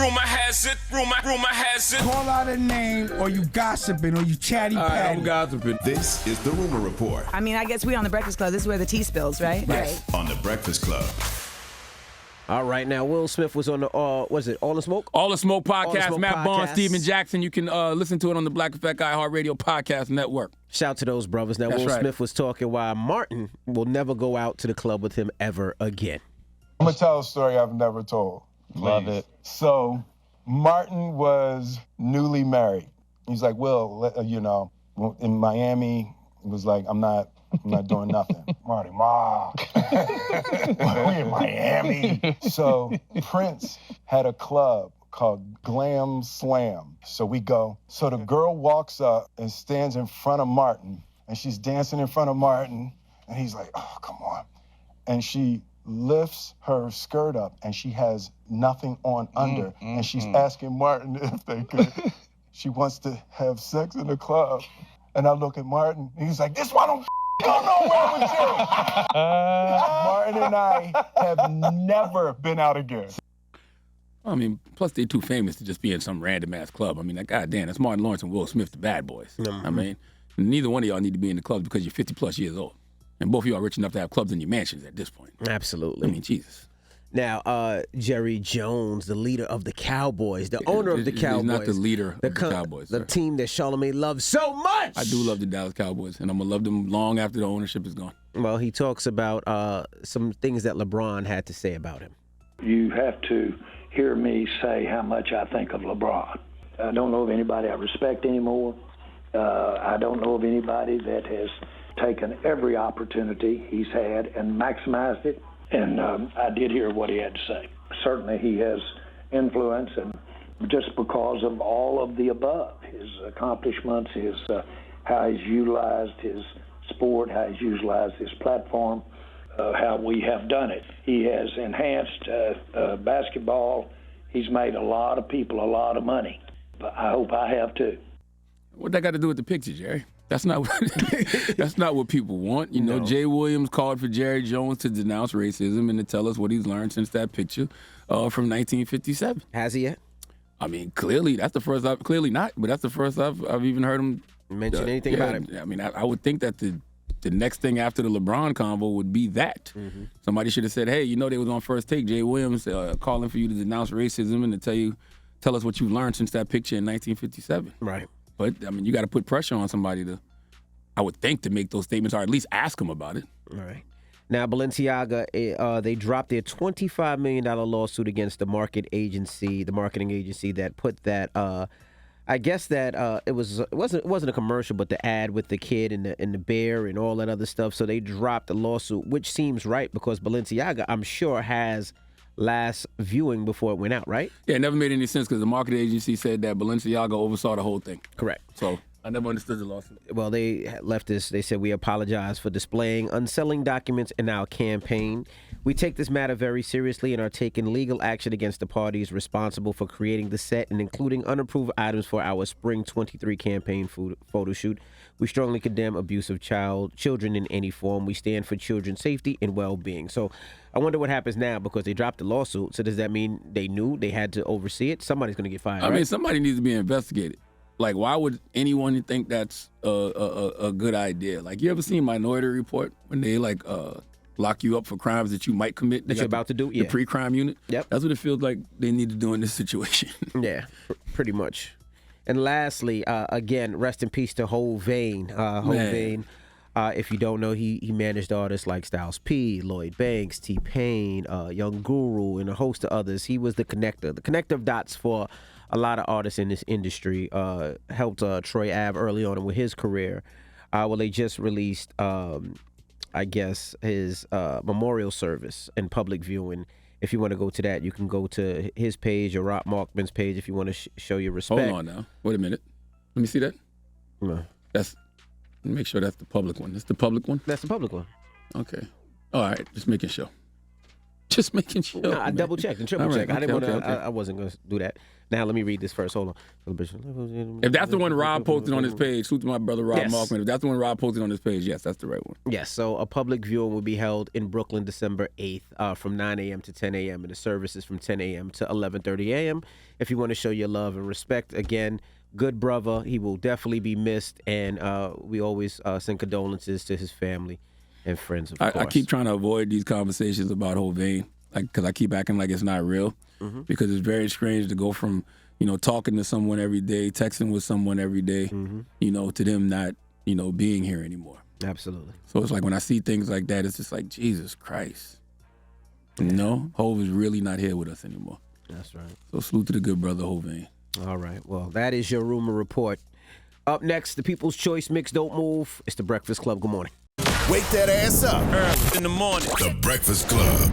Rumor has it. Call out a name, or you gossiping, or you chatty patty. I'm gossiping. This is the Rumor Report. I mean, I guess we on the Breakfast Club. This is where the tea spills, right? Yes, on the Breakfast Club. All right, now Will Smith was on the was it All the Smoke? All the Smoke podcast. All the Smoke Matt Barnes, podcast. Steven Jackson. You can listen to it on the Black Effect iHeartRadio podcast network. Shout to those brothers. Now, That's Will right. Smith was talking why Martin will never go out to the club with him ever again. I'm going to tell a story I've never told. Love it. So, Martin was newly married. He's like, Will, you know, in Miami, he was like, I'm not doing nothing. Marty, Ma. We in Miami. So, Prince had a club called Glam Slam. So we go. So the girl walks up and stands in front of Martin, and she's dancing in front of Martin, and he's like, oh, come on. And she lifts her skirt up, and she has nothing on under, and she's asking Martin if they could. She wants to have sex in the club. And I look at Martin, and he's like, this one don't go nowhere with you. Martin and I have never been out again. I mean, plus they're too famous to just be in some random-ass club. I mean, like, goddamn, that's Martin Lawrence and Will Smith, the bad boys. Mm-hmm. I mean, neither one of y'all need to be in the club because you're 50-plus years old. And both of y'all are rich enough to have clubs in your mansions at this point. Absolutely. I mean, Jesus. Now, Jerry Jones, the leader of the Cowboys, the owner of the Cowboys. He's not the leader of the Cowboys. The team that Charlamagne loves so much. I do love the Dallas Cowboys, and I'm going to love them long after the ownership is gone. Well, he talks about some things that LeBron had to say about him. You have to hear me say how much I think of LeBron. I don't know of anybody I respect anymore. I don't know of anybody that has taken every opportunity he's had and maximized it. And I did hear what he had to say. Certainly he has influence, and just because of all of the above, his accomplishments, his how he's utilized his sport, how he's utilized his platform, how we have done it. He has enhanced basketball. He's made a lot of people a lot of money. But I hope I have too. What that got to do with the picture, Jerry? That's not that's not what people want. You know, Jay Williams called for Jerry Jones to denounce racism and to tell us what he's learned since that picture from 1957. Has he yet? I mean, clearly that's the first. Clearly not, but that's the first I've even heard him mention anything about him. I mean, I would think that the next thing after the LeBron convo would be that. Mm-hmm. Somebody should have said, hey, you know, they was on First Take, Jay Williams calling for you to denounce racism and to tell us what you've learned since that picture in 1957. Right. But, I mean, you got to put pressure on somebody I would think, to make those statements, or at least ask them about it. All right. Now, Balenciaga, they dropped their $25 million lawsuit against the marketing agency that put that, I guess that it wasn't a commercial, but the ad with the kid and the bear and all that other stuff. So they dropped the lawsuit, which seems right because Balenciaga, I'm sure, has last viewing before it went out, right? Yeah, it never made any sense because the marketing agency said that Balenciaga oversaw the whole thing. Correct. So I never understood the lawsuit. Well, they left this. They said, we apologize for displaying unselling documents in our campaign. We take this matter very seriously and are taking legal action against the parties responsible for creating the set and including unapproved items for our Spring 23 campaign photo shoot. We strongly condemn abuse of children in any form. We stand for children's safety and well-being. So I wonder what happens now because they dropped the lawsuit. So does that mean they knew they had to oversee it? Somebody's going to get fired, I right? mean, somebody needs to be investigated. Like, why would anyone think that's a good idea? Like, you ever seen Minority Report when they, like, lock you up for crimes that you might commit? That you're about to do? Yeah. The pre-crime unit? Yep. That's what it feels like they need to do in this situation. Yeah, pretty much. And lastly, again, rest in peace to Hovain. Hovain, if you don't know, he managed artists like Styles P, Lloyd Banks, T-Pain, Young Guru, and a host of others. He was the connector of dots for a lot of artists in this industry. Helped Troy Ave early on with his career. Well, they just released, I guess, his memorial service and public viewing. If you want to go to that, you can go to his page or Rob Markman's page if you want to show your respect. Hold on now. Wait a minute. Let me see that. No. Make sure that's the public one. That's the public one? That's the public one. Okay. All right. Just making sure. Just making sure. No, I double checked and triple All right, checked. I didn't okay, want to. okay. I wasn't going to do that. Now let me read this first. Hold on. If that's the one Rob posted on his page, salute to my brother Rob Yes. Markman. If that's the one Rob posted on his page, yes, that's the right one. Yes, so a public viewing will be held in Brooklyn December 8th from 9 a.m. to 10 a.m. and the service is from 10 a.m. to 11:30 a.m. If you want to show your love and respect, again, good brother. He will definitely be missed, and we always send condolences to his family and friends, of course. I keep trying to avoid these conversations about Hovain, because I keep acting like it's not real. Because it's very strange to go from, talking to someone every day, texting with someone every day, to them not, being here anymore. Absolutely. So it's like when I see things like that, it's just like, Jesus Christ. Hov is really not here with us anymore. That's right. So salute to the good brother Hovain. All right. Well, that is your rumor report. Up next, the People's Choice Mix. Don't move. It's the Breakfast Club. Good morning. Wake that ass up. Early in the morning. The Breakfast Club.